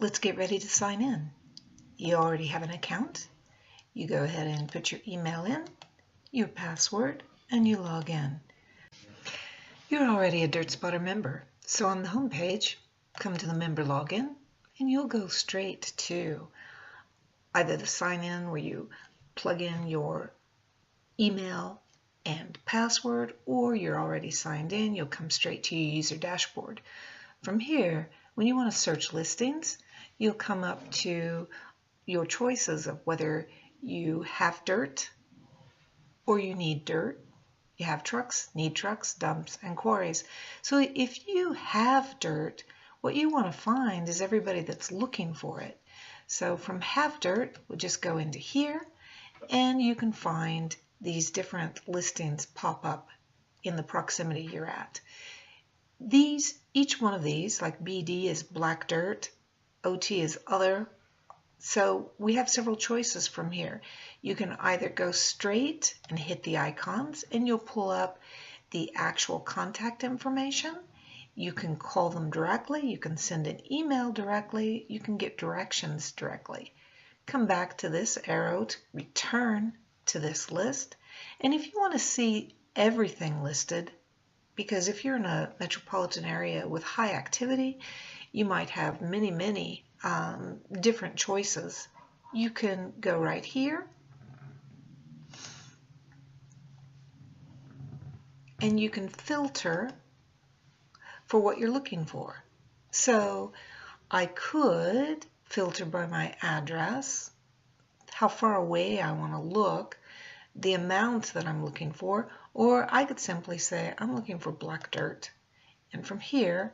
let's get ready to sign in. You already have an account. You go ahead and put your email in, your password, and you log in. You're already a DirtSpotter member, so on the home page, come to the member login, and you'll go straight to either the sign in where you plug in your email and password, or you're already signed in, you'll come straight to your user dashboard. From here, when you want to search listings, you'll come up to your choices of whether you have dirt or you need dirt. You have trucks, need trucks, dumps, and quarries. So if you have dirt, what you want to find is everybody that's looking for it. So from have dirt, we'll just go into here, and you can find these different listings pop up in the proximity you're at. Each one of these, like BD is black dirt, OT is other. So we have several choices from here. You can either go straight and hit the icons and you'll pull up the actual contact information. You can call them directly, you can send an email directly, you can get directions directly. Come back to this arrow to return to this list. And if you want to see everything listed, because if you're in a metropolitan area with high activity, you might have many different choices. You can go right here and you can filter for what you're looking for. So I could filter by my address, how far away I want to look, the amount that I'm looking for, or I could simply say I'm looking for black dirt. And from here,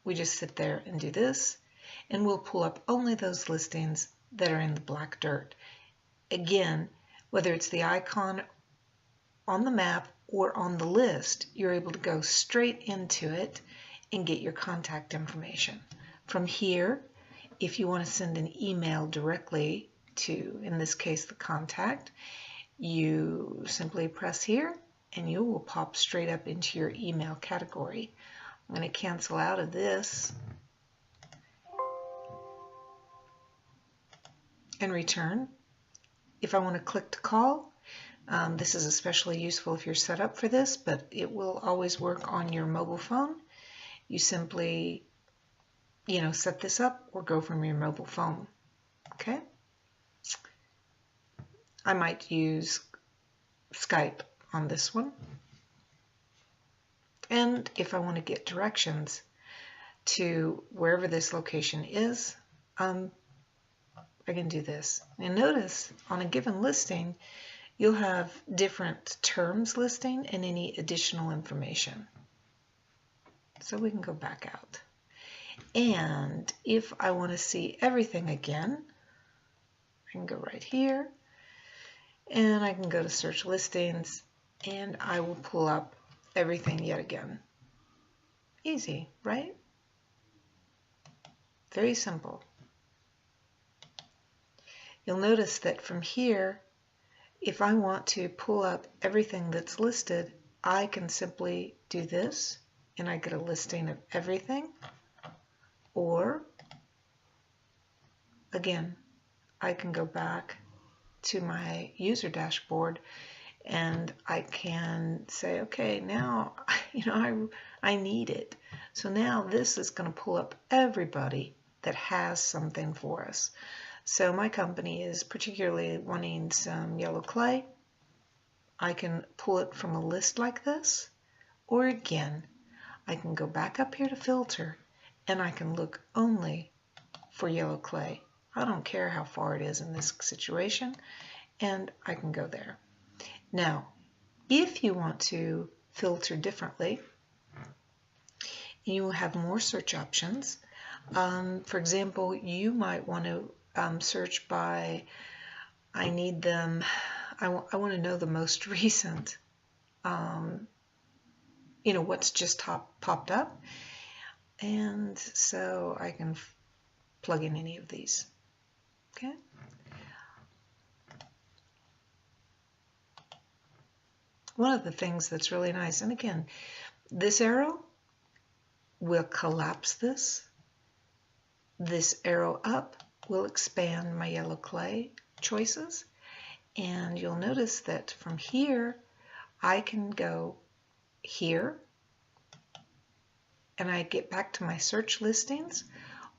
we just sit there and do this, and we'll pull up only those listings that are in the black dirt. Again, whether it's the icon on the map or on the list, you're able to go straight into it and get your contact information. From here, if you want to send an email directly to, in this case, the contact, you simply press here and you will pop straight up into your email category. I'm going to cancel out of this and return. If I want to click to call, this is especially useful if you're set up for this, but it will always work on your mobile phone. You simply, set this up or go from your mobile phone. Okay? I might use Skype on this one. And if I want to get directions to wherever this location is, I can do this. And notice on a given listing, you'll have different terms listing and any additional information. So we can go back out. And if I want to see everything again, I can go right here and I can go to search listings and I will pull up everything yet again. Easy, right? Very simple. You'll notice that from here, if I want to pull up everything that's listed, I can simply do this and I get a listing of everything. Or, again, I can go back to my user dashboard and I can say, okay, now, I need it. So now this is going to pull up everybody that has something for us. So my company is particularly wanting some yellow clay. I can pull it from a list like this, or again, I can go back up here to filter and I can look only for yellow clay. I don't care how far it is in this situation, and I can go there. Now, if you want to filter differently, you will have more search options. For example, you might want to search by, I need them, I want to know the most recent, what's just popped up. And so I can plug in any of these. Okay. One of the things that's really nice, and again, this arrow will collapse this. this arrow up will expand my yellow clay choices. And you'll notice that from here, I can go here and I get back to my search listings,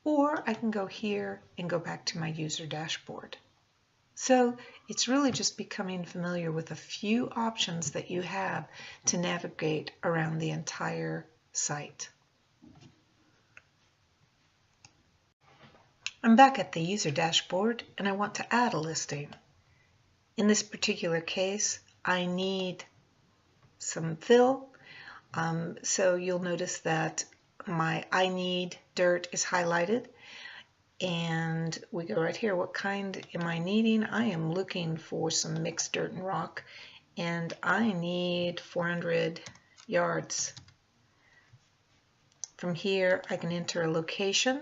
or I can go here and go back to my user dashboard. So it's really just becoming familiar with a few options that you have to navigate around the entire site. I'm back at the user dashboard and I want to add a listing. In this particular case, I need some fill. So you'll notice that my I need dirt is highlighted, and we go right here. What kind am I needing? I am looking for some mixed dirt and rock, and I need 400 yards. From here, I can enter a location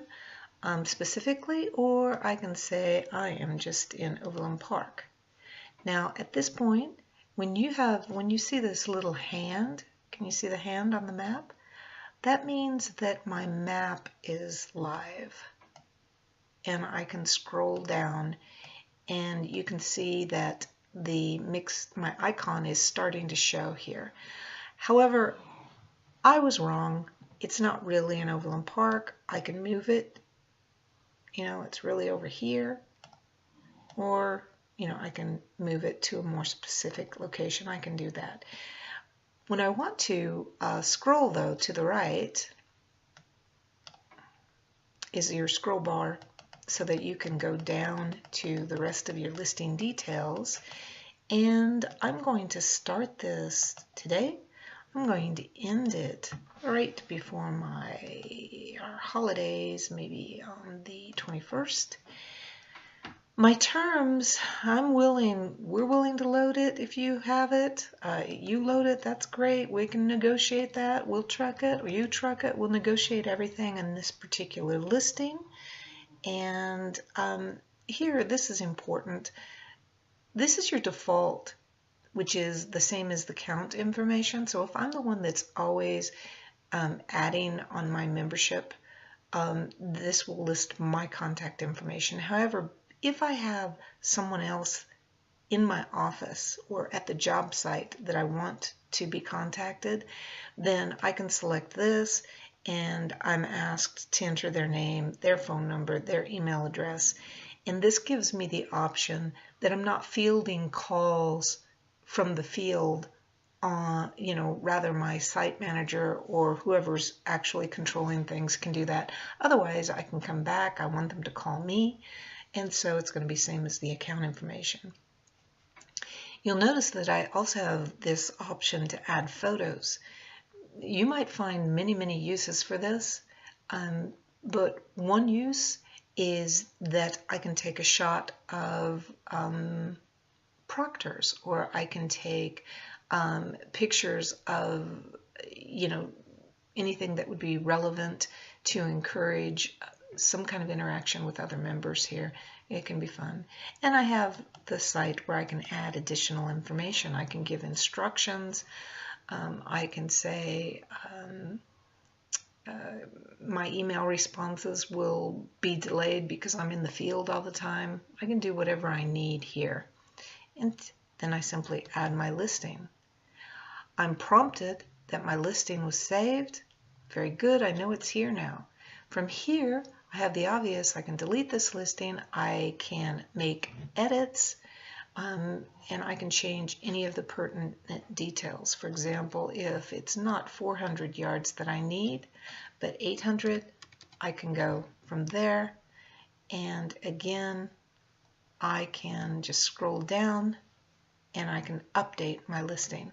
specifically, or I can say I am just in Overland Park. Now at this point, when you see this little hand, can you see the hand on the map? That means that my map is live. And I can scroll down and you can see that my icon is starting to show here. However, I was wrong. It's not really an Overland Park. I can move it. It's really over here. Or, I can move it to a more specific location. I can do that. When I want to scroll, though, to the right is your scroll bar so that you can go down to the rest of your listing details. And I'm going to start this today. I'm going to end it right before our holidays, maybe on the 21st. My terms, we're willing to load it if you have it. You load it, that's great. We can negotiate that. We'll truck it, or you truck it. We'll negotiate everything in this particular listing. And here, this is important. This is your default, which is the same as the count information. So if I'm the one that's always adding on my membership, this will list my contact information. However, if I have someone else in my office or at the job site that I want to be contacted, then I can select this and I'm asked to enter their name, their phone number, their email address. And this gives me the option that I'm not fielding calls from the field, rather my site manager or whoever's actually controlling things can do that. Otherwise, I can come back. I want them to call me. And so it's going to be same as the account information. You'll notice that I also have this option to add photos. You might find many, many uses for this, but one use is that I can take a shot of proctors, or I can take pictures of, anything that would be relevant to encourage some kind of interaction with other members here. It can be fun. And I have the site where I can add additional information. I can give instructions. I can say my email responses will be delayed because I'm in the field all the time. I can do whatever I need here. And then I simply add my listing. I'm prompted that my listing was saved. Very good, I know it's here now. From here, I have the obvious. I can delete this listing. I can make edits, and I can change any of the pertinent details. For example, if it's not 400 yards that I need, but 800, I can go from there. And again, I can just scroll down and I can update my listing.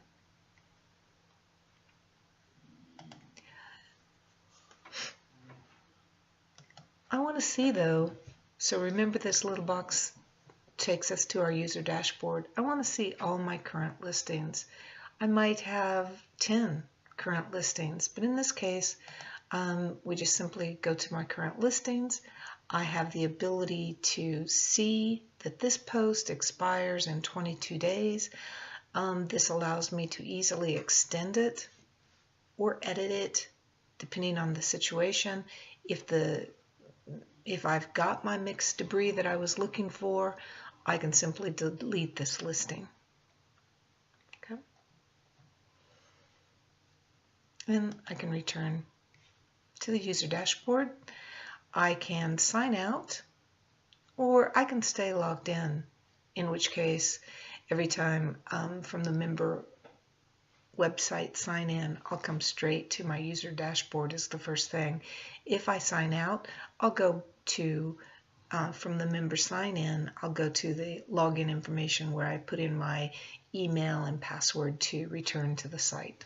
I want to see though, so remember this little box takes us to our user dashboard. I want to see all my current listings. I might have 10 current listings, but in this case, we just simply go to my current listings. I have the ability to see that this post expires in 22 days. This allows me to easily extend it or edit it depending on the situation. If If I've got my mixed debris that I was looking for, I can simply delete this listing. Okay. Then I can return to the user dashboard. I can sign out, or I can stay logged in which case every time from the member website sign in, I'll come straight to my user dashboard as the first thing. If I sign out, I'll go to, from the member sign in, I'll go to the login information where I put in my email and password to return to the site.